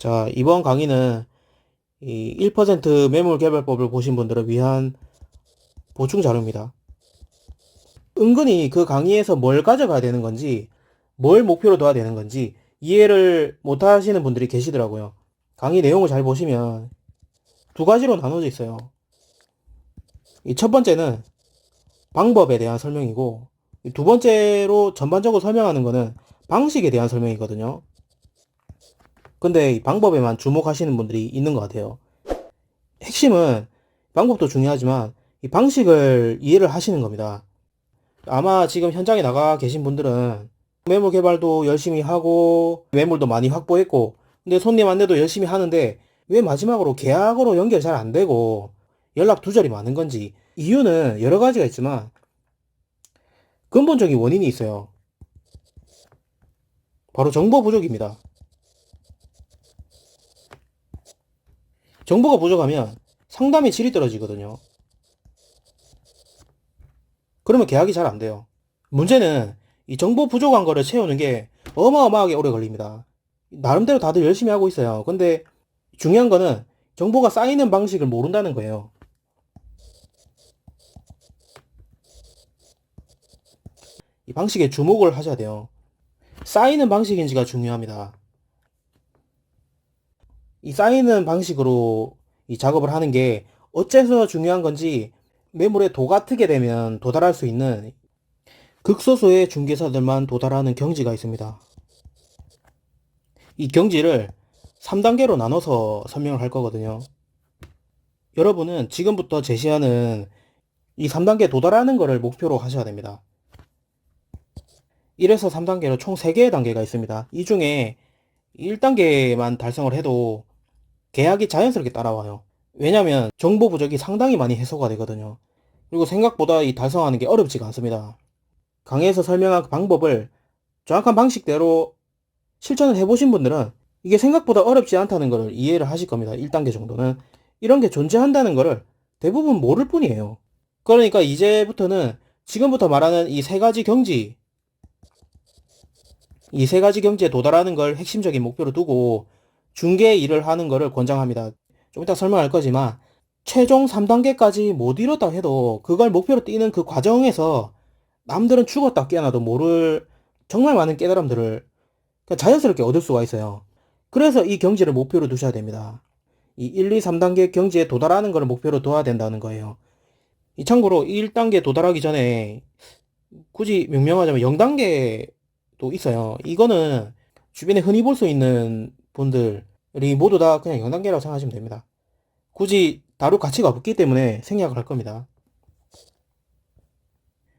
자, 이번 강의는 이 1% 매물 개발법을 보신 분들을 위한 보충 자료입니다. 은근히 그 강의에서 뭘 가져가야 되는 건지, 뭘 목표로 둬야 되는 건지 이해를 못 하시는 분들이 계시더라고요. 강의 내용을 잘 보시면 두 가지로 나눠져 있어요. 이 첫 번째는 방법에 대한 설명이고, 두 번째로 전반적으로 설명하는 거는 방식에 대한 설명이거든요. 근데 이 방법에만 주목하시는 분들이 있는 것 같아요. 핵심은 방법도 중요하지만 이 방식을 이해를 하시는 겁니다. 아마 지금 현장에 나가 계신 분들은 매물 개발도 열심히 하고 매물도 많이 확보했고 근데 손님 안내도 열심히 하는데 왜 마지막으로 계약으로 연결 잘 안 되고 연락 두절이 많은 건지 이유는 여러 가지가 있지만 근본적인 원인이 있어요. 바로 정보 부족입니다. 정보가 부족하면 상담의 질이 떨어지거든요. 그러면 계약이 잘 안 돼요. 문제는 이 정보 부족한 거를 채우는 게 어마어마하게 오래 걸립니다. 나름대로 다들 열심히 하고 있어요. 근데 중요한 거는 정보가 쌓이는 방식을 모른다는 거예요. 이 방식에 주목을 하셔야 돼요. 쌓이는 방식인지가 중요합니다. 이 쌓이는 방식으로 이 작업을 하는 게 어째서 중요한 건지 매물에 도가 트게 되면 도달할 수 있는 극소수의 중개사들만 도달하는 경지가 있습니다. 이 경지를 3단계로 나눠서 설명을 할 거거든요. 여러분은 지금부터 제시하는 이 3단계 도달하는 거를 목표로 하셔야 됩니다. 1에서 3단계로 총 3개의 단계가 있습니다. 이 중에 1단계만 달성을 해도 계약이 자연스럽게 따라와요. 왜냐면 정보 부족이 상당히 많이 해소가 되거든요. 그리고 생각보다 이 달성하는 게 어렵지가 않습니다. 강의에서 설명한 그 방법을 정확한 방식대로 실천을 해보신 분들은 이게 생각보다 어렵지 않다는 걸 이해를 하실 겁니다. 1단계 정도는. 이런 게 존재한다는 거를 대부분 모를 뿐이에요. 그러니까 이제부터는 지금부터 말하는 이 세 가지 경지, 이 세 가지 경지에 도달하는 걸 핵심적인 목표로 두고 중개 일을 하는 거를 권장합니다. 좀 이따 설명할 거지만 최종 3단계까지 못 이뤘다 해도 그걸 목표로 뛰는 그 과정에서 남들은 죽었다 깨어나도 모를 정말 많은 깨달음들을 자연스럽게 얻을 수가 있어요. 그래서 이 경지를 목표로 두셔야 됩니다. 이 1, 2, 3단계 경지에 도달하는 걸 목표로 둬야 된다는 거예요. 이 참고로 1단계 도달하기 전에 굳이 명명하자면 0단계도 있어요. 이거는 주변에 흔히 볼 수 있는 분들이 모두 다 그냥 0단계라고 생각하시면 됩니다. 굳이 다룰 가치가 없기 때문에 생략을 할 겁니다.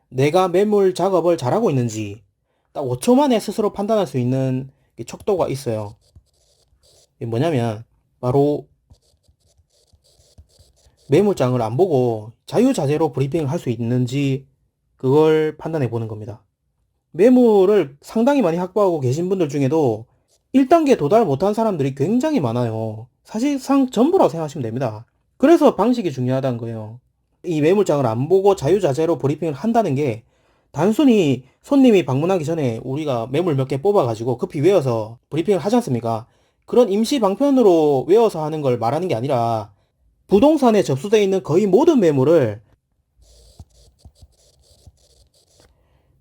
내가 매물 작업을 잘하고 있는지 딱 5초 만에 스스로 판단할 수 있는 척도가 있어요. 이게 뭐냐면 바로 매물장을 안 보고 자유자재로 브리핑을 할 수 있는지 그걸 판단해 보는 겁니다. 매물을 상당히 많이 확보하고 계신 분들 중에도 1단계 도달 못한 사람들이 굉장히 많아요. 사실상 전부라고 생각하시면 됩니다. 그래서 방식이 중요하다는 거예요. 이 매물장을 안 보고 자유자재로 브리핑을 한다는 게 단순히 손님이 방문하기 전에 우리가 매물 몇 개 뽑아가지고 급히 외워서 브리핑을 하지 않습니까? 그런 임시 방편으로 외워서 하는 걸 말하는 게 아니라 부동산에 접수되어 있는 거의 모든 매물을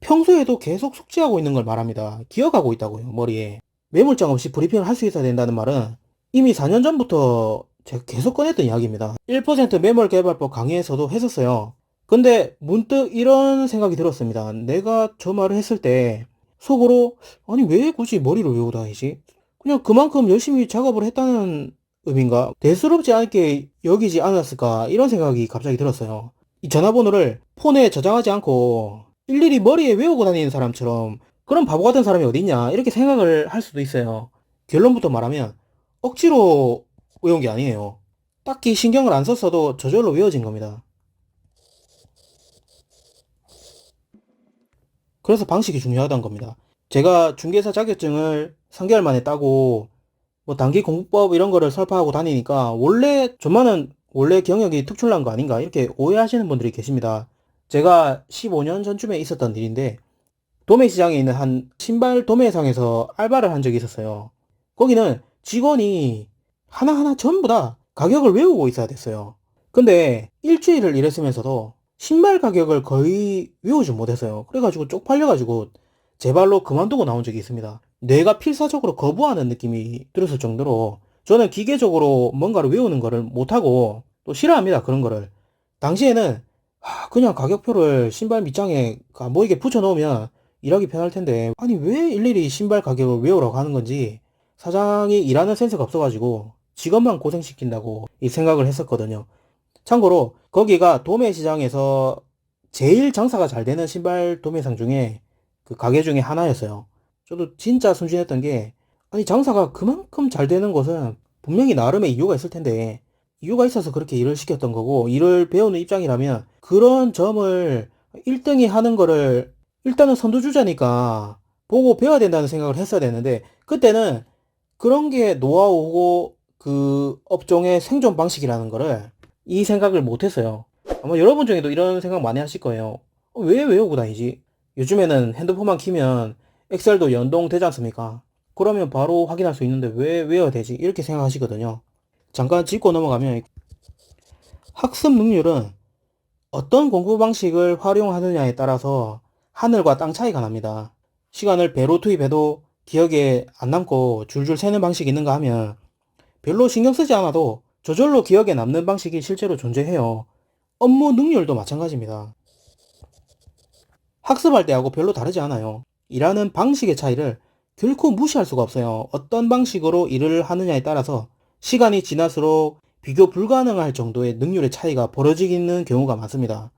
평소에도 계속 숙지하고 있는 걸 말합니다. 기억하고 있다고요, 머리에. 매물장 없이 브리핑을 할 수 있어야 된다는 말은 이미 4년 전부터 제가 계속 꺼냈던 이야기입니다. 1% 매물개발법 강의에서도 했었어요. 근데 문득 이런 생각이 들었습니다. 내가 저 말을 했을 때 속으로 아니 왜 굳이 머리를 외우고 다니지? 그냥 그만큼 열심히 작업을 했다는 의미인가? 대수롭지 않게 여기지 않았을까? 이런 생각이 갑자기 들었어요. 이 전화번호를 폰에 저장하지 않고 일일이 머리에 외우고 다니는 사람처럼 그런 바보 같은 사람이 어딨냐 이렇게 생각을 할 수도 있어요. 결론부터 말하면 억지로 외운 게 아니에요. 딱히 신경을 안 썼어도 저절로 외워진 겁니다. 그래서 방식이 중요하다는 겁니다. 제가 중개사 자격증을 3개월 만에 따고 뭐 단기 공부법 이런 거를 설파하고 다니니까 원래 저만은 원래 경력이 특출난 거 아닌가 이렇게 오해하시는 분들이 계십니다. 제가 15년 전쯤에 있었던 일인데 도매시장에 있는 한 신발 도매상에서 알바를 한 적이 있었어요. 거기는 직원이 하나하나 전부 다 가격을 외우고 있어야 됐어요. 근데 일주일을 일했으면서도 신발 가격을 거의 외우지 못했어요. 그래가지고 쪽팔려가지고 제 발로 그만두고 나온 적이 있습니다. 뇌가 필사적으로 거부하는 느낌이 들었을 정도로 저는 기계적으로 뭔가를 외우는 거를 못하고 또 싫어합니다. 그런 거를. 당시에는 그냥 가격표를 신발 밑장에 안 보이게 붙여놓으면 일하기 편할 텐데 아니 왜 일일이 신발 가격을 외우라고 하는 건지 사장이 일하는 센스가 없어가지고 직원만 고생시킨다고 이 생각을 했었거든요. 참고로 거기가 도매 시장에서 제일 장사가 잘 되는 신발 도매상 중에 그 가게 중에 하나였어요. 저도 진짜 순진했던 게 아니 장사가 그만큼 잘 되는 곳은 분명히 나름의 이유가 있을 텐데 이유가 있어서 그렇게 일을 시켰던 거고 일을 배우는 입장이라면 그런 점을 1등이 하는 거를 일단은 선두주자니까 보고 배워야 된다는 생각을 했어야 되는데 그때는 그런 게 노하우고 그 업종의 생존 방식이라는 거를 이 생각을 못 했어요. 아마 여러분 중에도 이런 생각 많이 하실 거예요. 왜 외우고 다니지? 요즘에는 핸드폰만 키면 엑셀도 연동되지 않습니까? 그러면 바로 확인할 수 있는데 왜 외워야 되지? 이렇게 생각하시거든요. 잠깐 짚고 넘어가면 학습 능률은 어떤 공부 방식을 활용하느냐에 따라서 하늘과 땅 차이가 납니다. 시간을 배로 투입해도 기억에 안 남고 줄줄 새는 방식이 있는가 하면 별로 신경 쓰지 않아도 저절로 기억에 남는 방식이 실제로 존재해요. 업무 능률도 마찬가지입니다. 학습할 때하고 별로 다르지 않아요. 일하는 방식의 차이를 결코 무시할 수가 없어요. 어떤 방식으로 일을 하느냐에 따라서 시간이 지날수록 비교 불가능할 정도의 능률의 차이가 벌어지는 경우가 많습니다.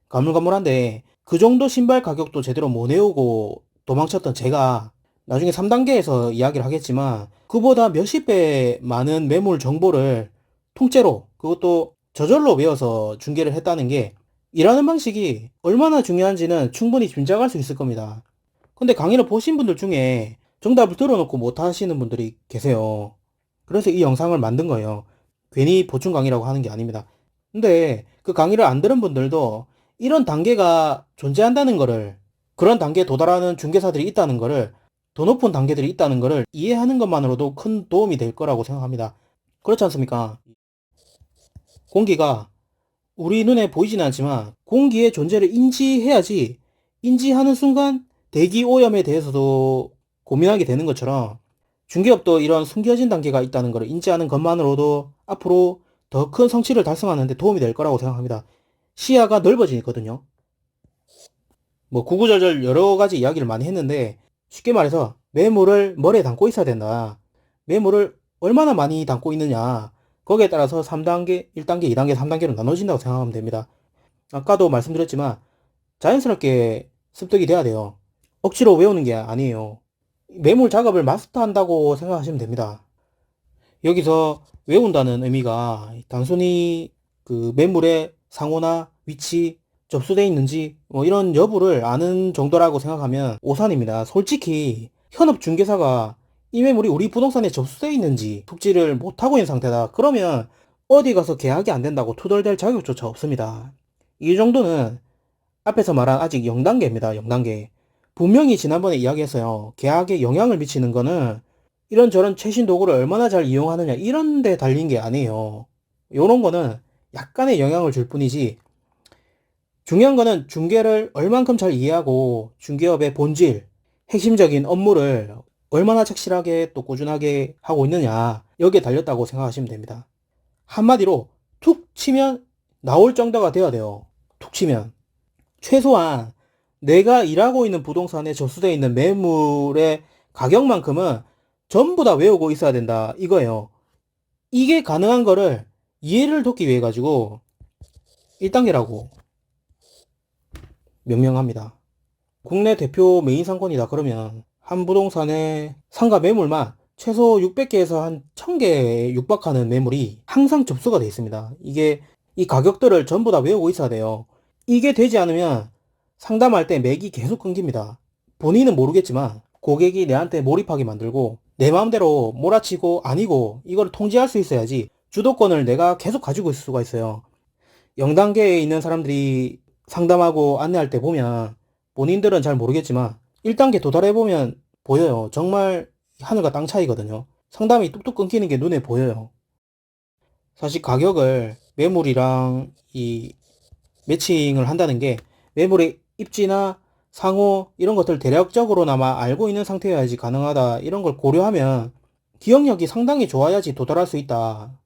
가물가물한데 그 정도 신발 가격도 제대로 못 내오고 도망쳤던 제가 나중에 3단계에서 이야기를 하겠지만 그보다 몇십 배 많은 매물 정보를 통째로 그것도 저절로 외워서 중계를 했다는 게 일하는 방식이 얼마나 중요한지는 충분히 짐작할 수 있을 겁니다. 근데 강의를 보신 분들 중에 정답을 들어놓고 못 하시는 분들이 계세요. 그래서 이 영상을 만든 거예요. 괜히 보충 강의라고 하는 게 아닙니다. 근데 그 강의를 안 들은 분들도 이런 단계가 존재한다는 거를 그런 단계에 도달하는 중개사들이 있다는 거를 더 높은 단계들이 있다는 거를 이해하는 것만으로도 큰 도움이 될 거라고 생각합니다. 그렇지 않습니까? 공기가 우리 눈에 보이지는 않지만 공기의 존재를 인지해야지 인지하는 순간 대기 오염에 대해서도 고민하게 되는 것처럼 중개업도 이런 숨겨진 단계가 있다는 것을 인지하는 것만으로도 앞으로 더 큰 성취를 달성하는 데 도움이 될 거라고 생각합니다. 시야가 넓어지거든요. 뭐 구구절절 여러 가지 이야기를 많이 했는데 쉽게 말해서 매물을 머리에 담고 있어야 된다. 매물을 얼마나 많이 담고 있느냐. 거기에 따라서 3단계, 1단계, 2단계, 3단계로 나눠진다고 생각하면 됩니다. 아까도 말씀드렸지만 자연스럽게 습득이 돼야 돼요. 억지로 외우는 게 아니에요. 매물 작업을 마스터한다고 생각하시면 됩니다. 여기서 외운다는 의미가 단순히 그 매물의 상호나 위치, 접수되어 있는지 뭐 이런 여부를 아는 정도라고 생각하면 오산입니다. 솔직히 현업중개사가 이 매물이 우리 부동산에 접수되어 있는지 숙지를 못하고 있는 상태다. 그러면 어디 가서 계약이 안 된다고 투덜댈 자격조차 없습니다. 이 정도는 앞에서 말한 아직 0단계입니다. 0단계. 분명히 지난번에 이야기했어요. 계약에 영향을 미치는 거는 이런저런 최신 도구를 얼마나 잘 이용하느냐 이런 데 달린 게 아니에요. 요런 거는 약간의 영향을 줄 뿐이지 중요한 거는 중개를 얼만큼 잘 이해하고 중개업의 본질, 핵심적인 업무를 얼마나 착실하게 또 꾸준하게 하고 있느냐 여기에 달렸다고 생각하시면 됩니다. 한마디로 툭 치면 나올 정도가 되어야 돼요. 툭 치면. 최소한 내가 일하고 있는 부동산에 접수되어 있는 매물의 가격만큼은 전부 다 외우고 있어야 된다 이거예요. 이게 가능한 거를 이해를 돕기 위해 가지고 1단계라고 명명합니다. 국내 대표 메인 상권이다 그러면 한 부동산의 상가 매물만 최소 600개에서 한 1000개에 육박하는 매물이 항상 접수가 되어 있습니다. 이게 이 가격들을 전부 다 외우고 있어야 돼요. 이게 되지 않으면 상담할 때 맥이 계속 끊깁니다. 본인은 모르겠지만 고객이 내한테 몰입하게 만들고 내 마음대로 몰아치고 아니고 이걸 통제할 수 있어야지 주도권을 내가 계속 가지고 있을 수가 있어요. 0단계에 있는 사람들이 상담하고 안내할 때 보면 본인들은 잘 모르겠지만 1단계 도달해보면 보여요. 정말 하늘과 땅 차이거든요. 상담이 뚝뚝 끊기는 게 눈에 보여요. 사실 가격을 매물이랑 이 매칭을 한다는 게 매물의 입지나 상호 이런 것들 대략적으로나마 알고 있는 상태여야지 가능하다, 이런 걸 고려하면 기억력이 상당히 좋아야지 도달할 수 있다,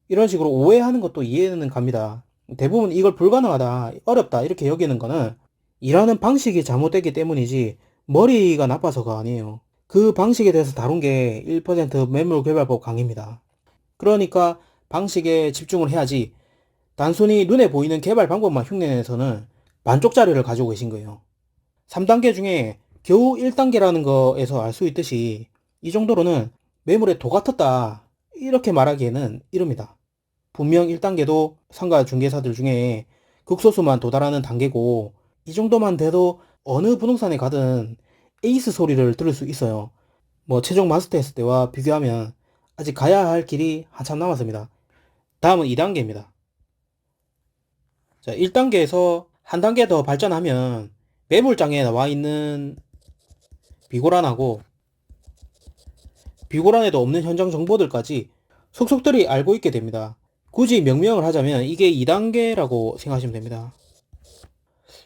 이런 식으로 오해하는 것도 이해는 갑니다. 대부분 이걸 불가능하다, 어렵다 이렇게 여기는 거는 일하는 방식이 잘못됐기 때문이지 머리가 나빠서가 아니에요. 그 방식에 대해서 다룬 게 1% 매물개발법 강의입니다. 그러니까 방식에 집중을 해야지 단순히 눈에 보이는 개발 방법만 흉내내서는 반쪽짜리를 가지고 계신 거예요. 3단계 중에 겨우 1단계라는 거에서 알 수 있듯이 이 정도로는 매물에 도 같았다 이렇게 말하기에는 이릅니다. 분명 1단계도 상가 중개사들 중에 극소수만 도달하는 단계고, 이 정도만 돼도 어느 부동산에 가든 에이스 소리를 들을 수 있어요. 뭐 최종 마스터 했을 때와 비교하면 아직 가야 할 길이 한참 남았습니다. 다음은 2단계입니다. 자, 1단계에서 한 단계 더 발전하면 매물장에 나와 있는 비고란하고 비고란에도 없는 현장 정보들까지 속속들이 알고 있게 됩니다. 굳이 명명을 하자면 이게 2단계라고 생각하시면 됩니다.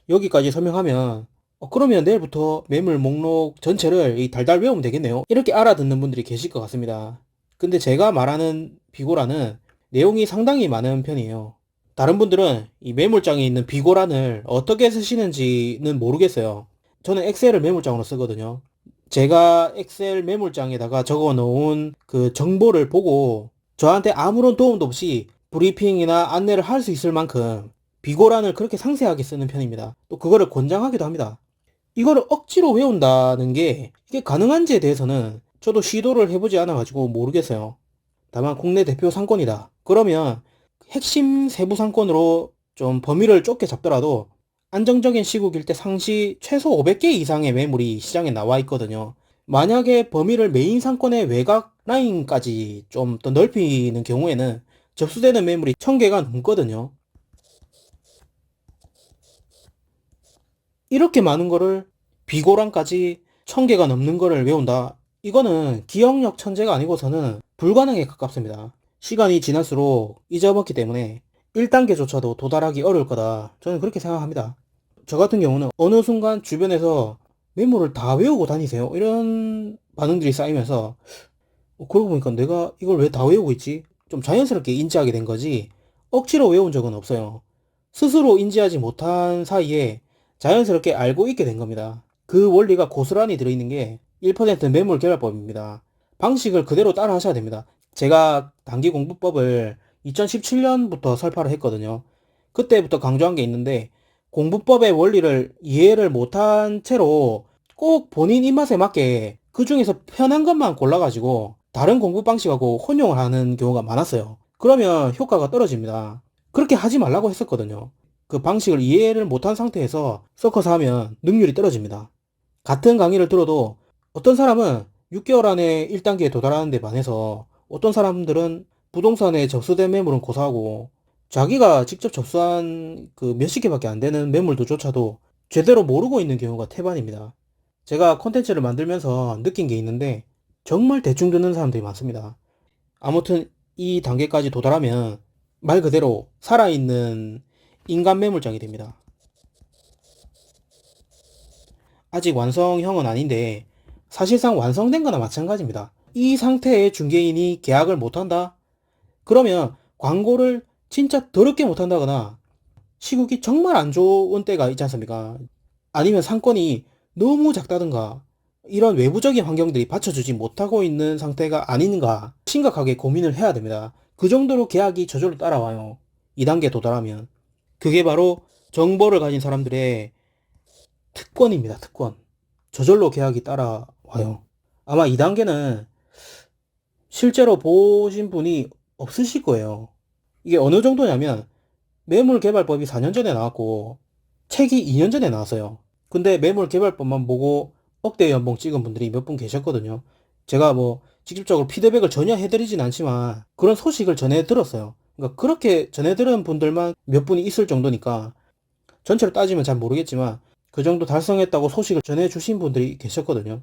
여기까지 설명하면 그러면 내일부터 매물 목록 전체를 달달 외우면 되겠네요, 이렇게 알아듣는 분들이 계실 것 같습니다. 근데 제가 말하는 비고란은 내용이 상당히 많은 편이에요. 다른 분들은 이 매물장에 있는 비고란을 어떻게 쓰시는지는 모르겠어요. 저는 엑셀을 매물장으로 쓰거든요. 제가 엑셀 매물장에다가 적어 놓은 그 정보를 보고 저한테 아무런 도움도 없이 브리핑이나 안내를 할 수 있을 만큼 비고란을 그렇게 상세하게 쓰는 편입니다. 또 그거를 권장하기도 합니다. 이거를 억지로 외운다는 게 이게 가능한지에 대해서는 저도 시도를 해보지 않아가지고 모르겠어요. 다만 국내 대표 상권이다, 그러면 핵심 세부 상권으로 좀 범위를 좁게 잡더라도 안정적인 시국일 때 상시 최소 500개 이상의 매물이 시장에 나와 있거든요. 만약에 범위를 메인 상권의 외곽 라인까지 좀 더 넓히는 경우에는 접수되는 매물이 1000개가 넘거든요. 이렇게 많은 거를 비고란까지 1000개가 넘는 거를 외운다, 이거는 기억력 천재가 아니고서는 불가능에 가깝습니다. 시간이 지날수록 잊어먹기 때문에 1단계조차도 도달하기 어려울 거다, 저는 그렇게 생각합니다. 저 같은 경우는 어느 순간 주변에서 메모를 다 외우고 다니세요, 이런 반응들이 쌓이면서 그러고 보니까 내가 이걸 왜 다 외우고 있지? 좀 자연스럽게 인지하게 된 거지 억지로 외운 적은 없어요. 스스로 인지하지 못한 사이에 자연스럽게 알고 있게 된 겁니다. 그 원리가 고스란히 들어있는 게 1% 매물 개발법입니다. 방식을 그대로 따라 하셔야 됩니다. 제가 단기 공부법을 2017년부터 설파를 했거든요. 그때부터 강조한 게 있는데, 공부법의 원리를 이해를 못한 채로 꼭 본인 입맛에 맞게 그 중에서 편한 것만 골라가지고 다른 공부 방식하고 혼용을 하는 경우가 많았어요. 그러면 효과가 떨어집니다. 그렇게 하지 말라고 했었거든요. 그 방식을 이해를 못한 상태에서 서커스 하면 능률이 떨어집니다. 같은 강의를 들어도 어떤 사람은 6개월 안에 1단계에 도달하는 데 반해서 어떤 사람들은 부동산에 접수된 매물은 고사하고 자기가 직접 접수한 그 몇십 개밖에 안 되는 매물도조차도 제대로 모르고 있는 경우가 태반입니다. 제가 콘텐츠를 만들면서 느낀 게 있는데 정말 대충 듣는 사람들이 많습니다. 아무튼 이 단계까지 도달하면 말 그대로 살아있는 인간 매물장이 됩니다. 아직 완성형은 아닌데 사실상 완성된 거나 마찬가지입니다. 이 상태의 중개인이 계약을 못한다? 그러면 광고를 진짜 더럽게 못한다거나 시국이 정말 안 좋은 때가 있지 않습니까? 아니면 상권이 너무 작다든가 이런 외부적인 환경들이 받쳐주지 못하고 있는 상태가 아닌가 심각하게 고민을 해야 됩니다. 그 정도로 계약이 저절로 따라와요. 2단계 도달하면. 그게 바로 정보를 가진 사람들의 특권입니다. 특권. 저절로 계약이 따라와요. 아마 2단계는 실제로 보신 분이 없으실 거예요. 이게 어느 정도냐면 매물개발법이 4년 전에 나왔고 책이 2년 전에 나왔어요. 근데 매물개발법만 보고 억대 연봉 찍은 분들이 몇 분 계셨거든요. 제가 뭐 직접적으로 피드백을 전혀 해드리진 않지만 그런 소식을 전해 들었어요. 그러니까 그렇게 전해 들은 분들만 몇 분이 있을 정도니까 전체로 따지면 잘 모르겠지만 그 정도 달성했다고 소식을 전해 주신 분들이 계셨거든요.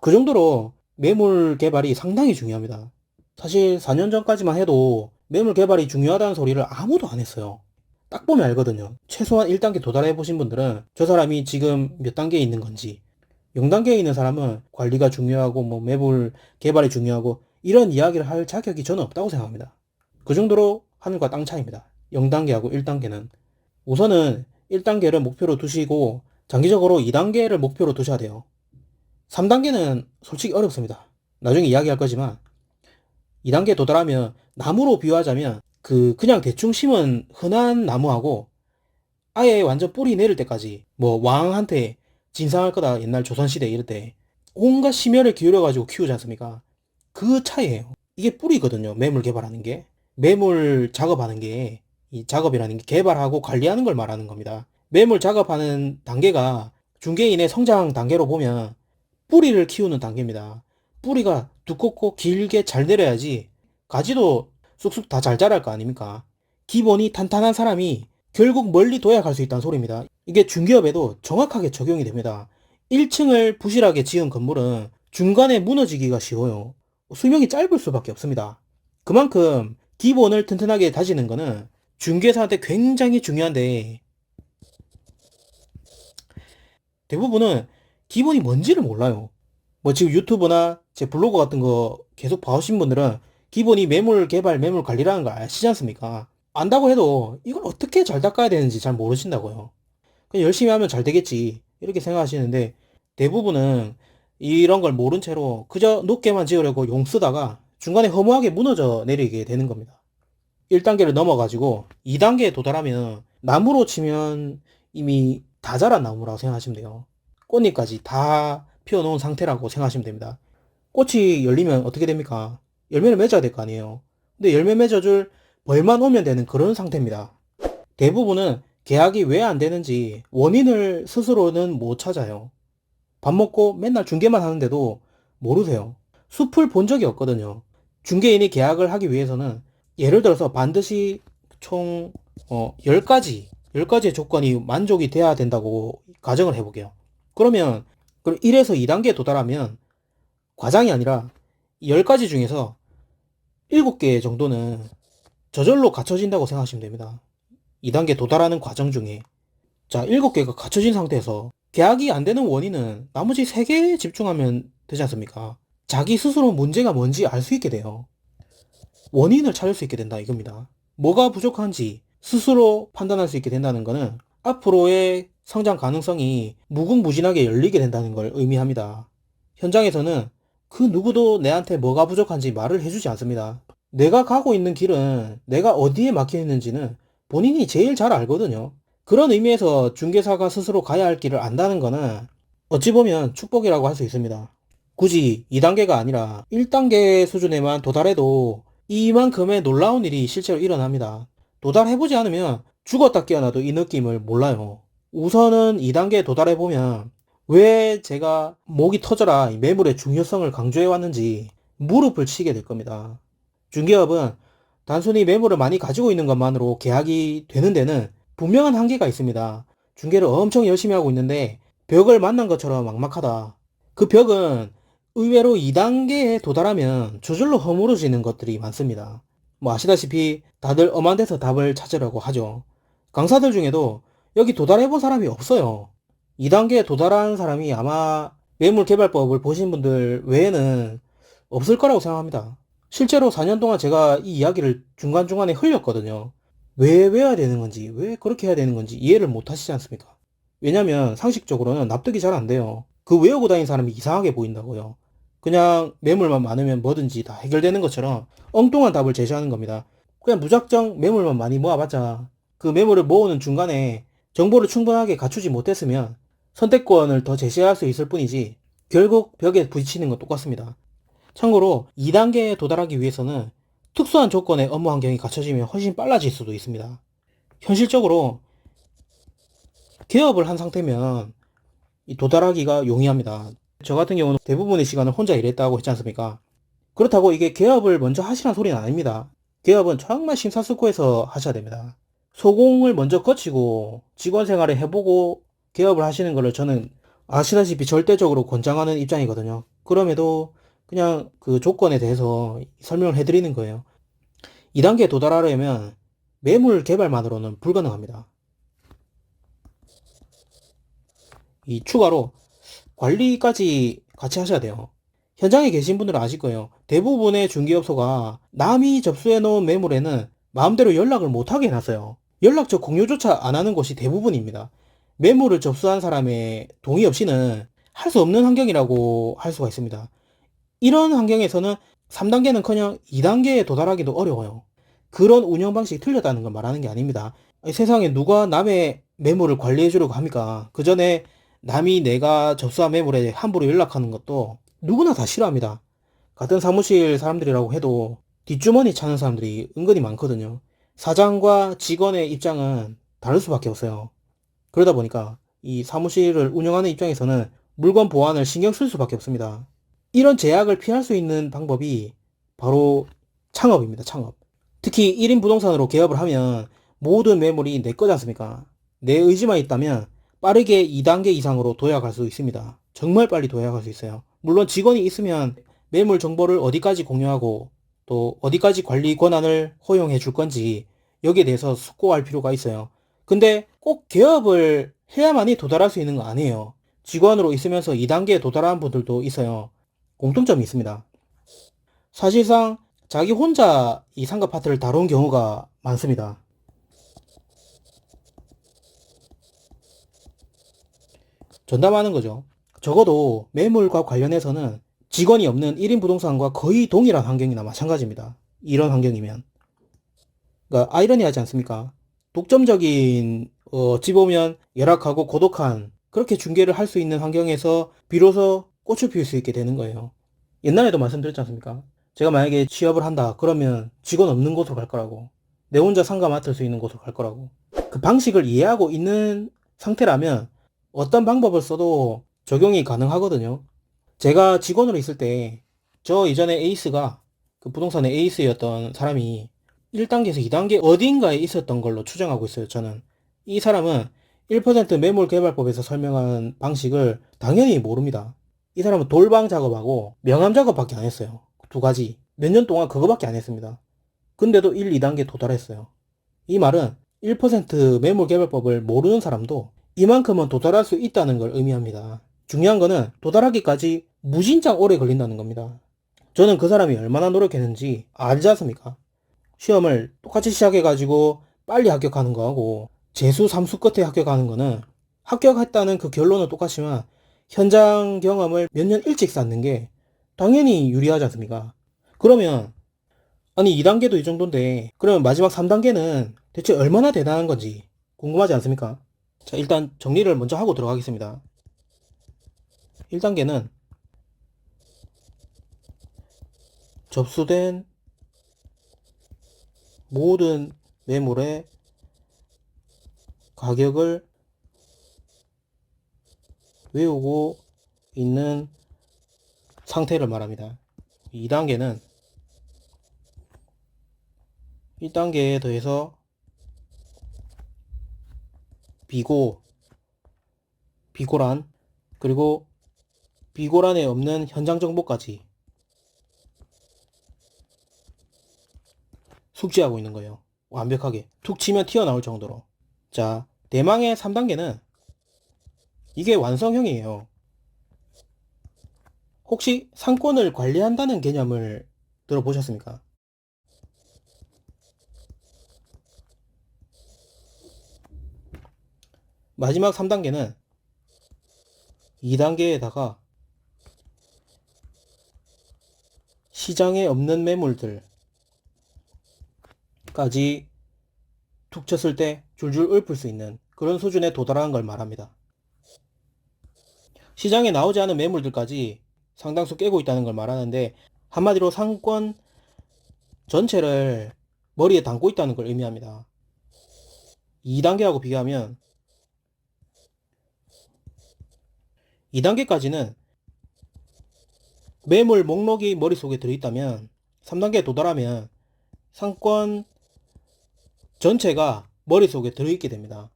그 정도로 매물 개발이 상당히 중요합니다. 사실 4년 전까지만 해도 매물 개발이 중요하다는 소리를 아무도 안 했어요. 딱 보면 알거든요. 최소한 1단계 도달해 보신 분들은 저 사람이 지금 몇 단계에 있는 건지, 0단계에 있는 사람은 관리가 중요하고 뭐 매물 개발이 중요하고 이런 이야기를 할 자격이 저는 없다고 생각합니다. 그 정도로 하늘과 땅 차이입니다. 0단계하고 1단계는. 우선은 1단계를 목표로 두시고 장기적으로 2단계를 목표로 두셔야 돼요. 3단계는 솔직히 어렵습니다. 나중에 이야기할 거지만 2단계에 도달하면 나무로 비유하자면 그냥 대충 심은 흔한 나무하고 아예 완전 뿌리 내릴 때까지 뭐 왕한테 진상할 거다 옛날 조선시대 이럴 때 온갖 심혈을 기울여가지고 키우지 않습니까? 그 차이예요. 이게 뿌리거든요. 매물 개발하는 게. 매물 작업하는 게, 이 작업이라는 게 개발하고 관리하는 걸 말하는 겁니다. 매물 작업하는 단계가 중개인의 성장 단계로 보면 뿌리를 키우는 단계입니다. 뿌리가 두껍고 길게 잘 내려야지 가지도 쑥쑥 다 잘 자랄 거 아닙니까? 기본이 탄탄한 사람이 결국 멀리 도약할 수 있다는 소리입니다. 이게 중개업에도 정확하게 적용이 됩니다. 1층을 부실하게 지은 건물은 중간에 무너지기가 쉬워요. 수명이 짧을 수밖에 없습니다. 그만큼 기본을 튼튼하게 다지는 거는 중개사한테 굉장히 중요한데 대부분은 기본이 뭔지를 몰라요. 뭐 지금 유튜브나 제 블로그 같은 거 계속 봐오신 분들은 기본이 매물 개발, 매물 관리라는 걸 아시지 않습니까? 안다고 해도 이걸 어떻게 잘 닦아야 되는지 잘 모르신다고요. 그냥 열심히 하면 잘 되겠지. 이렇게 생각하시는데 대부분은 이런 걸 모른 채로 그저 높게만 지으려고 용 쓰다가 중간에 허무하게 무너져 내리게 되는 겁니다. 1단계를 넘어가지고 2단계에 도달하면 나무로 치면 이미 다 자란 나무라고 생각하시면 돼요. 꽃잎까지 다 피워놓은 상태라고 생각하시면 됩니다. 꽃이 열리면 어떻게 됩니까? 열매를 맺어야 될 거 아니에요. 근데 열매 맺어줄 벌만 오면 되는 그런 상태입니다. 대부분은 계약이 왜 안 되는지 원인을 스스로는 못 찾아요. 밥 먹고 맨날 중개만 하는데도 모르세요. 숲을 본 적이 없거든요. 중개인이 계약을 하기 위해서는 예를 들어서 반드시 총 10가지의 조건이 만족이 돼야 된다고 가정을 해볼게요. 그러면 1에서 2단계에 도달하면 과장이 아니라 10가지 중에서 7개 정도는 저절로 갖춰진다고 생각하시면 됩니다. 2단계 도달하는 과정 중에. 자, 7개가 갖춰진 상태에서 계약이 안 되는 원인은 나머지 3개에 집중하면 되지 않습니까? 자기 스스로 문제가 뭔지 알 수 있게 돼요. 원인을 찾을 수 있게 된다 이겁니다. 뭐가 부족한지 스스로 판단할 수 있게 된다는 것은 앞으로의 성장 가능성이 무궁무진하게 열리게 된다는 걸 의미합니다. 현장에서는 그 누구도 내한테 뭐가 부족한지 말을 해주지 않습니다. 내가 가고 있는 길은 내가 어디에 막혀 있는지는 본인이 제일 잘 알거든요. 그런 의미에서 중개사가 스스로 가야 할 길을 안다는 거는 어찌 보면 축복이라고 할 수 있습니다. 굳이 2단계가 아니라 1단계 수준에만 도달해도 이만큼의 놀라운 일이 실제로 일어납니다. 도달해보지 않으면 죽었다 깨어나도 이 느낌을 몰라요. 우선은 2단계에 도달해보면 왜 제가 목이 터져라 이 매물의 중요성을 강조해왔는지 무릎을 치게 될 겁니다. 중개업은 단순히 매물을 많이 가지고 있는 것만으로 계약이 되는 데는 분명한 한계가 있습니다. 중개를 엄청 열심히 하고 있는데 벽을 만난 것처럼 막막하다. 그 벽은 의외로 2단계에 도달하면 저절로 허물어지는 것들이 많습니다. 뭐 아시다시피 다들 엄한 데서 답을 찾으려고 하죠. 강사들 중에도 여기 도달해본 사람이 없어요. 2단계에 도달한 사람이 아마 매물개발법을 보신 분들 외에는 없을 거라고 생각합니다. 실제로 4년 동안 제가 이 이야기를 중간중간에 흘렸거든요. 왜 외워야 되는 건지, 왜 그렇게 해야 되는 건지 이해를 못 하시지 않습니까? 왜냐면 상식적으로는 납득이 잘 안 돼요. 그 외우고 다니는 사람이 이상하게 보인다고요. 그냥 매물만 많으면 뭐든지 다 해결되는 것처럼 엉뚱한 답을 제시하는 겁니다. 그냥 무작정 매물만 많이 모아봤자 그 매물을 모으는 중간에 정보를 충분하게 갖추지 못했으면 선택권을 더 제시할 수 있을 뿐이지 결국 벽에 부딪히는 건 똑같습니다. 참고로 2단계에 도달하기 위해서는 특수한 조건의 업무 환경이 갖춰지면 훨씬 빨라질 수도 있습니다. 현실적으로 개업을 한 상태면 도달하기가 용이합니다. 저 같은 경우는 대부분의 시간을 혼자 일했다고 했지 않습니까? 그렇다고 이게 개업을 먼저 하시라는 소리는 아닙니다. 개업은 정말 심사숙고해서 하셔야 됩니다. 소공을 먼저 거치고 직원 생활을 해보고 개업을 하시는 것을 저는 아시다시피 절대적으로 권장하는 입장이거든요. 그럼에도 그냥 그 조건에 대해서 설명을 해드리는 거예요. 2단계에 도달하려면 매물 개발만으로는 불가능합니다. 이 추가로 관리까지 같이 하셔야 돼요. 현장에 계신 분들은 아실 거예요. 대부분의 중개업소가 남이 접수해 놓은 매물에는 마음대로 연락을 못하게 해놨어요. 연락처 공유조차 안 하는 곳이 대부분입니다. 매물을 접수한 사람의 동의 없이는 할 수 없는 환경이라고 할 수가 있습니다. 이런 환경에서는 3단계는커녕 2단계에 도달하기도 어려워요. 그런 운영 방식이 틀렸다는 걸 말하는 게 아닙니다. 아니, 세상에 누가 남의 매물을 관리해 주려고 합니까? 그 전에 남이 내가 접수한 매물에 함부로 연락하는 것도 누구나 다 싫어합니다. 같은 사무실 사람들이라고 해도 뒷주머니 차는 사람들이 은근히 많거든요. 사장과 직원의 입장은 다를 수밖에 없어요. 그러다 보니까 이 사무실을 운영하는 입장에서는 물건 보안을 신경 쓸 수밖에 없습니다. 이런 제약을 피할 수 있는 방법이 바로 창업입니다. 창업. 특히 1인 부동산으로 개업을 하면 모든 매물이 내 거지 않습니까? 내 의지만 있다면 빠르게 2단계 이상으로 도약할 수 있습니다. 정말 빨리 도약할 수 있어요. 물론 직원이 있으면 매물 정보를 어디까지 공유하고 또 어디까지 관리 권한을 허용해 줄 건지 여기에 대해서 숙고할 필요가 있어요. 근데 꼭 개업을 해야만이 도달할 수 있는 거 아니에요. 직원으로 있으면서 2단계에 도달한 분들도 있어요. 공통점이 있습니다. 사실상 자기 혼자 이 상가 파트를 다룬 경우가 많습니다. 전담하는 거죠. 적어도 매물과 관련해서는 직원이 없는 1인 부동산과 거의 동일한 환경이나 마찬가지입니다. 이런 환경이면. 그러니까 아이러니하지 않습니까? 독점적인 어찌 보면 열악하고 고독한 그렇게 중개를 할 수 있는 환경에서 비로소 꽃을 피울 수 있게 되는 거예요. 옛날에도 말씀드렸지 않습니까? 제가 만약에 취업을 한다 그러면 직원 없는 곳으로 갈 거라고, 내 혼자 상가 맡을 수 있는 곳으로 갈 거라고. 그 방식을 이해하고 있는 상태라면 어떤 방법을 써도 적용이 가능하거든요. 제가 직원으로 있을 때 저 이전에 에이스가 그 부동산의 에이스였던 사람이 1단계에서 2단계 어딘가에 있었던 걸로 추정하고 있어요. 저는 이 사람은 1% 매물개발법에서 설명한 방식을 당연히 모릅니다. 이 사람은 돌방 작업하고 명함 작업밖에 안 했어요. 두 가지. 몇 년 동안 그거밖에 안 했습니다. 근데도 1, 2단계 도달했어요. 이 말은 1% 매물개발법을 모르는 사람도 이만큼은 도달할 수 있다는 걸 의미합니다. 중요한 거는 도달하기까지 무진장 오래 걸린다는 겁니다. 저는 그 사람이 얼마나 노력했는지 알지 않습니까? 시험을 똑같이 시작해가지고 빨리 합격하는 거하고 재수 3수 끝에 합격하는 거는 합격했다는 그 결론은 똑같지만 현장 경험을 몇 년 일찍 쌓는 게 당연히 유리하지 않습니까? 그러면 아니 2단계도 이 정도인데 그러면 마지막 3단계는 대체 얼마나 대단한 건지 궁금하지 않습니까? 자, 일단 정리를 먼저 하고 들어가겠습니다. 1단계는 접수된 모든 매물의 가격을 외우고 있는 상태를 말합니다. 2단계는 1단계에 더해서 비고란, 그리고 비고란에 없는 현장 정보까지 숙지하고 있는 거예요. 완벽하게. 툭 치면 튀어나올 정도로. 자, 대망의 3단계는 이게 완성형이에요. 혹시 상권을 관리한다는 개념을 들어보셨습니까? 마지막 3단계는 2단계에다가 시장에 없는 매물들까지 툭 쳤을 때 줄줄 읊을 수 있는 그런 수준에 도달하는 걸 말합니다. 시장에 나오지 않은 매물들까지 상당수 깨고 있다는 걸 말하는데 한마디로 상권 전체를 머리에 담고 있다는 걸 의미합니다. 2단계하고 비교하면 2단계까지는 매물 목록이 머릿속에 들어있다면 3단계에 도달하면 상권 전체가 머릿속에 들어있게 됩니다.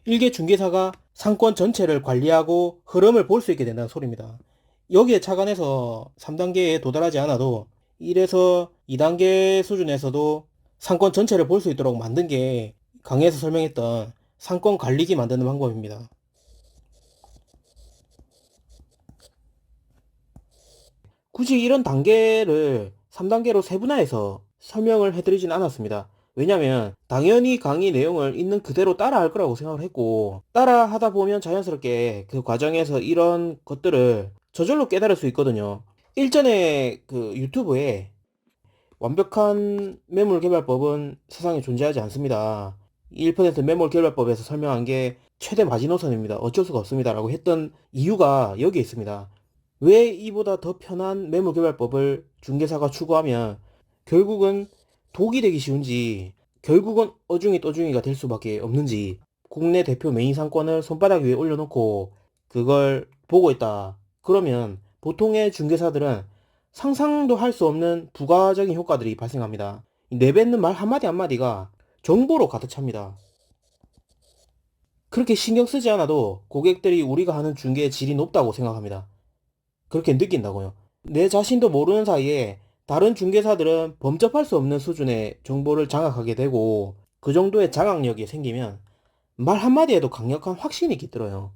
1개 중개사가 상권 전체를 관리하고 흐름을 볼 수 있게 된다는 소리입니다. 여기에 착안해서 3단계에 도달하지 않아도 1에서 2단계 수준에서도 상권 전체를 볼 수 있도록 만든 게 강의에서 설명했던 상권 관리기 만드는 방법입니다. 굳이 이런 단계를 3단계로 세분화해서 설명을 해드리진 않았습니다. 왜냐면 당연히 강의 내용을 있는 그대로 따라 할 거라고 생각을 했고, 따라 하다 보면 자연스럽게 그 과정에서 이런 것들을 저절로 깨달을 수 있거든요. 일전에 그 유튜브에 완벽한 매물 개발법은 세상에 존재하지 않습니다. 1% 매물 개발법에서 설명한 게 최대 마지노선입니다. 어쩔 수가 없습니다. 라고 했던 이유가 여기에 있습니다. 왜 이보다 더 편한 매물 개발법을 중개사가 추구하면 결국은 독이 되기 쉬운지, 결국은 어중이 떠중이가 될 수밖에 없는지, 국내 대표 메인 상권을 손바닥 위에 올려놓고 그걸 보고 있다. 그러면 보통의 중개사들은 상상도 할 수 없는 부가적인 효과들이 발생합니다. 내뱉는 말 한마디 한마디가 정보로 가득 찹니다. 그렇게 신경 쓰지 않아도 고객들이 우리가 하는 중개의 질이 높다고 생각합니다. 그렇게 느낀다고요. 내 자신도 모르는 사이에 다른 중개사들은 범접할 수 없는 수준의 정보를 장악하게 되고, 그 정도의 장악력이 생기면 말 한마디에도 강력한 확신이 깃들어요.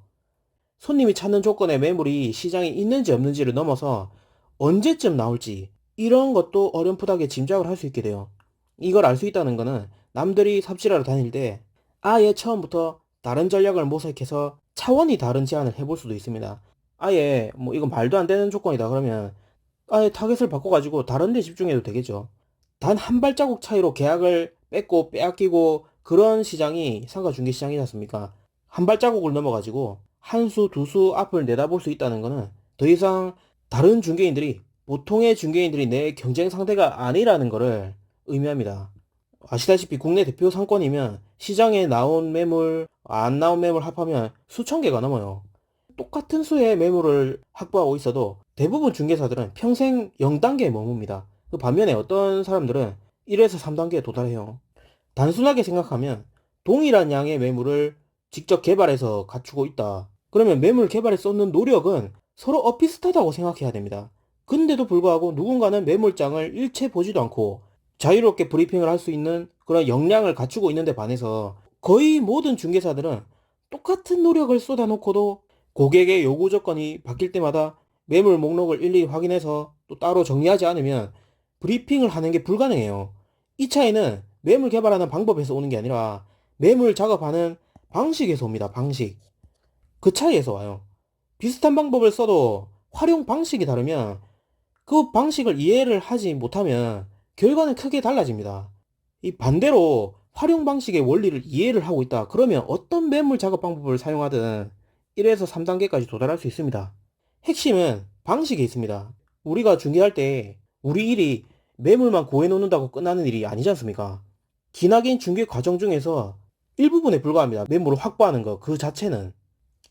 손님이 찾는 조건의 매물이 시장에 있는지 없는지를 넘어서 언제쯤 나올지, 이런 것도 어렴풋하게 짐작을 할 수 있게 돼요. 이걸 알 수 있다는 거는 남들이 삽질하러 다닐 때 아예 처음부터 다른 전략을 모색해서 차원이 다른 제안을 해볼 수도 있습니다. 아예 뭐 이건 말도 안 되는 조건이다 그러면 아예 타겟을 바꿔가지고 다른 데 집중해도 되겠죠. 단 한 발자국 차이로 계약을 뺏고 빼앗기고 그런 시장이 상가 중개 시장이지 않습니까? 한 발자국을 넘어가지고 한 수, 두 수 앞을 내다볼 수 있다는 거는 더 이상 다른 중개인들이, 보통의 중개인들이 내 경쟁 상대가 아니라는 거를 의미합니다. 아시다시피 국내 대표 상권이면 시장에 나온 매물, 안 나온 매물 합하면 수천 개가 넘어요. 똑같은 수의 매물을 확보하고 있어도 대부분 중개사들은 평생 0단계에 머뭅니다. 그 반면에 어떤 사람들은 1에서 3단계에 도달해요. 단순하게 생각하면 동일한 양의 매물을 직접 개발해서 갖추고 있다. 그러면 매물 개발에 쏟는 노력은 서로 엇비슷하다고 생각해야 됩니다. 근데도 불구하고 누군가는 매물장을 일체 보지도 않고 자유롭게 브리핑을 할 수 있는 그런 역량을 갖추고 있는데 반해서 거의 모든 중개사들은 똑같은 노력을 쏟아놓고도 고객의 요구 조건이 바뀔 때마다 매물 목록을 일일이 확인해서 또 따로 정리하지 않으면 브리핑을 하는 게 불가능해요. 이 차이는 매물 개발하는 방법에서 오는 게 아니라 매물 작업하는 방식에서 옵니다. 방식. 그 차이에서 와요. 비슷한 방법을 써도 활용 방식이 다르면 그 방식을 이해를 하지 못하면 결과는 크게 달라집니다. 이 반대로 활용 방식의 원리를 이해를 하고 있다. 그러면 어떤 매물 작업 방법을 사용하든 1에서 3단계까지 도달할 수 있습니다. 핵심은 방식에 있습니다. 우리가 중개할 때 우리 일이 매물만 구해놓는다고 끝나는 일이 아니지 않습니까? 기나긴 중개 과정 중에서 일부분에 불과합니다. 매물을 확보하는 것 그 자체는.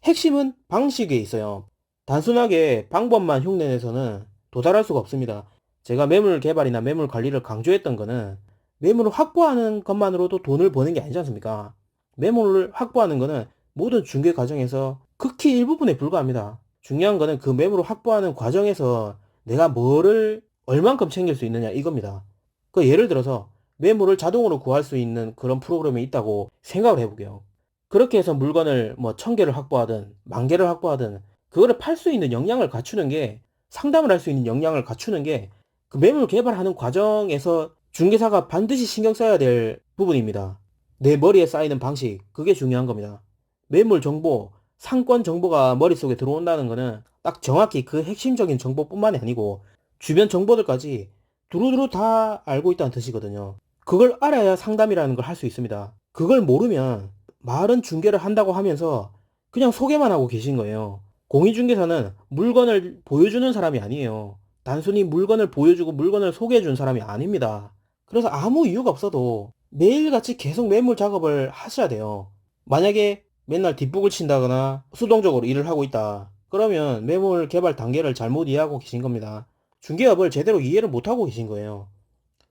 핵심은 방식에 있어요. 단순하게 방법만 흉내내서는 도달할 수가 없습니다. 제가 매물 개발이나 매물 관리를 강조했던 거는 매물을 확보하는 것만으로도 돈을 버는 게 아니지 않습니까? 매물을 확보하는 거는 모든 중개 과정에서 극히 일부분에 불과합니다. 중요한 거는 그 매물을 확보하는 과정에서 내가 뭐를 얼만큼 챙길 수 있느냐 이겁니다. 그 예를 들어서 매물을 자동으로 구할 수 있는 그런 프로그램이 있다고 생각을 해보게요. 그렇게 해서 물건을 뭐 1000개를 확보하든 10,000개를 확보하든 그거를 팔 수 있는 역량을 갖추는 게, 상담을 할 수 있는 역량을 갖추는 게 그 매물 개발하는 과정에서 중개사가 반드시 신경 써야 될 부분입니다. 내 머리에 쌓이는 방식, 그게 중요한 겁니다. 매물 정보, 상권 정보가 머릿속에 들어온다는 거는 딱 정확히 그 핵심적인 정보뿐만이 아니고 주변 정보들까지 두루두루 다 알고 있다는 뜻이거든요. 그걸 알아야 상담이라는 걸 할 수 있습니다. 그걸 모르면 말은 중개를 한다고 하면서 그냥 소개만 하고 계신 거예요. 공인중개사는 물건을 보여주는 사람이 아니에요. 단순히 물건을 보여주고 물건을 소개해준 사람이 아닙니다. 그래서 아무 이유가 없어도 매일같이 계속 매물 작업을 하셔야 돼요. 만약에 맨날 뒷북을 친다거나 수동적으로 일을 하고 있다. 그러면 매물 개발 단계를 잘못 이해하고 계신 겁니다. 중개업을 제대로 이해를 못하고 계신 거예요.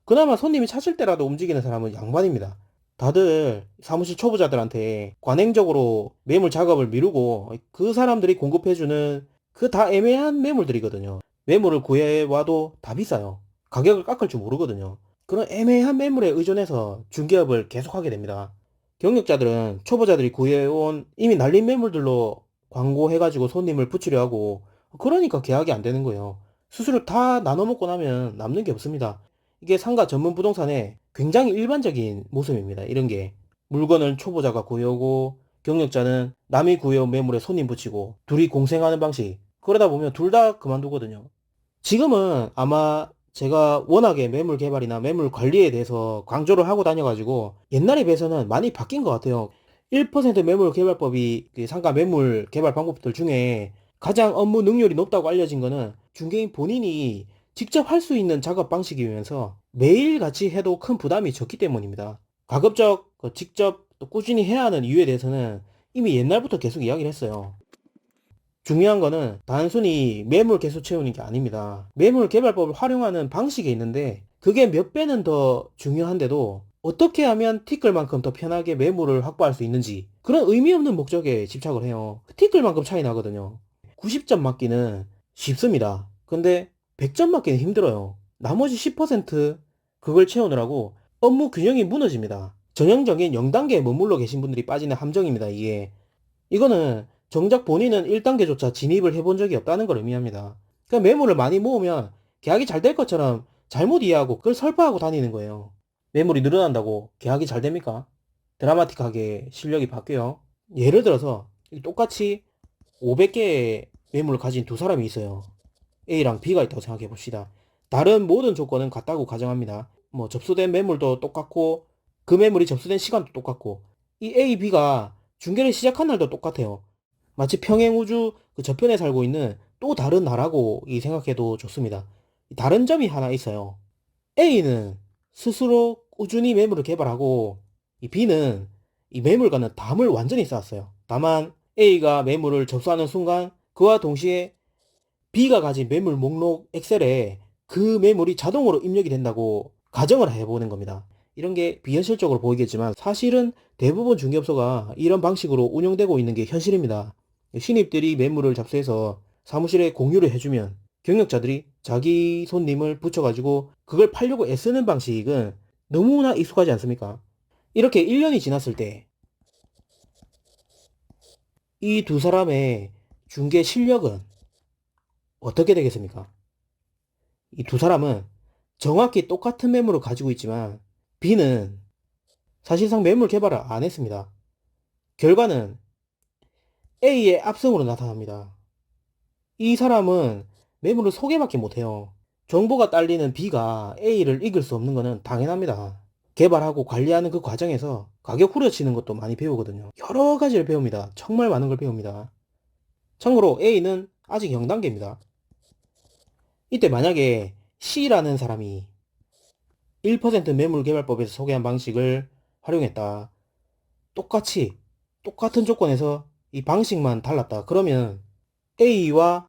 그나마 손님이 찾을 때라도 움직이는 사람은 양반입니다. 다들 사무실 초보자들한테 관행적으로 매물 작업을 미루고 그 사람들이 공급해주는 그 다 애매한 매물들이거든요. 매물을 구해와도 다 비싸요. 가격을 깎을 줄 모르거든요. 그런 애매한 매물에 의존해서 중개업을 계속하게 됩니다. 경력자들은 초보자들이 구해온 이미 날린 매물들로 광고해가지고 손님을 붙이려 하고 그러니까 계약이 안 되는 거예요. 수수료 다 나눠 먹고 나면 남는 게 없습니다. 이게 상가 전문 부동산의 굉장히 일반적인 모습입니다. 이런 게 물건을 초보자가 구해오고 경력자는 남이 구해온 매물에 손님 붙이고 둘이 공생하는 방식. 그러다 보면 둘 다 그만두거든요. 지금은 아마 제가 워낙에 매물 개발이나 매물 관리에 대해서 강조를 하고 다녀가지고 옛날에 비해서는 많이 바뀐 것 같아요. 1% 매물 개발법이 그 상가 매물 개발 방법들 중에 가장 업무 능률이 높다고 알려진 거는 중개인 본인이 직접 할 수 있는 작업 방식이면서 매일같이 해도 큰 부담이 적기 때문입니다. 가급적 직접 또 꾸준히 해야 하는 이유에 대해서는 이미 옛날부터 계속 이야기를 했어요. 중요한 거는 단순히 매물 개수 채우는 게 아닙니다. 매물 개발법을 활용하는 방식이 있는데 그게 몇 배는 더 중요한데도 어떻게 하면 티끌만큼 더 편하게 매물을 확보할 수 있는지 그런 의미 없는 목적에 집착을 해요. 티끌만큼 차이 나거든요. 90점 맞기는 쉽습니다. 근데 100점 맞기는 힘들어요. 나머지 10% 그걸 채우느라고 업무 균형이 무너집니다. 전형적인 0단계에 머물러 계신 분들이 빠지는 함정입니다. 이거는 정작 본인은 1단계조차 진입을 해본 적이 없다는 걸 의미합니다. 그러니까 매물을 많이 모으면 계약이 잘 될 것처럼 잘못 이해하고 그걸 설파하고 다니는 거예요. 매물이 늘어난다고 계약이 잘 됩니까? 드라마틱하게 실력이 바뀌어요. 예를 들어서 똑같이 500개의 매물을 가진 두 사람이 있어요. A랑 B가 있다고 생각해 봅시다. 다른 모든 조건은 같다고 가정합니다. 뭐 접수된 매물도 똑같고 그 매물이 접수된 시간도 똑같고 이 A, B가 중개를 시작한 날도 똑같아요. 마치 평행우주 그 저편에 살고 있는 또 다른 나라고 이 생각해도 좋습니다. 다른 점이 하나 있어요. A는 스스로 꾸준히 매물을 개발하고 이 B는 이 매물과는 담을 완전히 쌓았어요. 다만 A가 매물을 접수하는 순간 그와 동시에 B가 가진 매물 목록 엑셀에 그 매물이 자동으로 입력이 된다고 가정을 해보는 겁니다. 이런 게 비현실적으로 보이겠지만 사실은 대부분 중개업소가 이런 방식으로 운영되고 있는 게 현실입니다. 신입들이 매물을 잡수해서 사무실에 공유를 해주면 경력자들이 자기 손님을 붙여가지고 그걸 팔려고 애쓰는 방식은 너무나 익숙하지 않습니까? 이렇게 1년이 지났을 때 이 두 사람의 중개 실력은 어떻게 되겠습니까? 이 두 사람은 정확히 똑같은 매물을 가지고 있지만 B는 사실상 매물 개발을 안 했습니다. 결과는 A의 압승으로 나타납니다. 이 사람은 매물을 소개밖에 못해요. 정보가 딸리는 B가 A를 이길 수 없는 것은 당연합니다. 개발하고 관리하는 그 과정에서 가격 후려치는 것도 많이 배우거든요. 여러 가지를 배웁니다. 정말 많은 걸 배웁니다. 참고로 A는 아직 0단계입니다. 이때 만약에 C라는 사람이 1% 매물개발법에서 소개한 방식을 활용했다. 똑같이 똑같은 조건에서 이 방식만 달랐다. 그러면 A와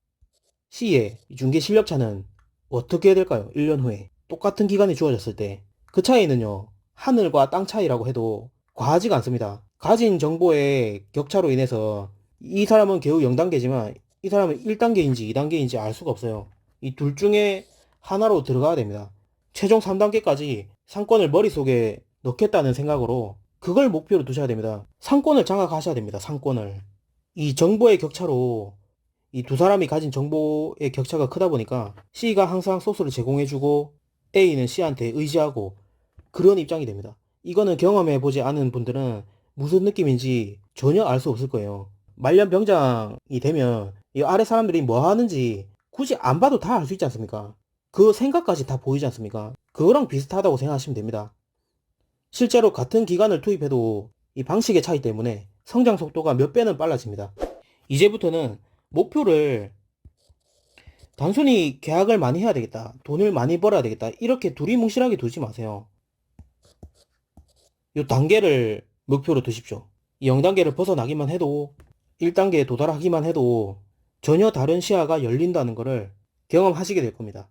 C의 중개 실력 차는 어떻게 될까요? 1년 후에 똑같은 기간이 주어졌을 때 그 차이는요, 하늘과 땅 차이라고 해도 과하지가 않습니다. 가진 정보의 격차로 인해서 이 사람은 겨우 0단계지만 이 사람은 1단계인지 2단계인지 알 수가 없어요. 이 둘 중에 하나로 들어가야 됩니다. 최종 3단계까지 상권을 머릿속에 넣겠다는 생각으로 그걸 목표로 두셔야 됩니다. 상권을 장악하셔야 됩니다. 상권을. 이 정보의 격차로 이 두 사람이 가진 정보의 격차가 크다 보니까 C가 항상 소스를 제공해주고 A는 C한테 의지하고 그런 입장이 됩니다. 이거는 경험해보지 않은 분들은 무슨 느낌인지 전혀 알 수 없을 거예요. 말년병장이 되면 이 아래 사람들이 뭐 하는지 굳이 안 봐도 다 알 수 있지 않습니까? 그 생각까지 다 보이지 않습니까? 그거랑 비슷하다고 생각하시면 됩니다. 실제로 같은 기간을 투입해도 이 방식의 차이 때문에 성장 속도가 몇 배는 빨라집니다. 이제부터는 목표를 단순히 계약을 많이 해야 되겠다, 돈을 많이 벌어야 되겠다 이렇게 두리뭉실하게 두지 마세요. 이 단계를 목표로 두십시오. 이 0단계를 벗어나기만 해도 1단계에 도달하기만 해도 전혀 다른 시야가 열린다는 것을 경험하시게 될 겁니다.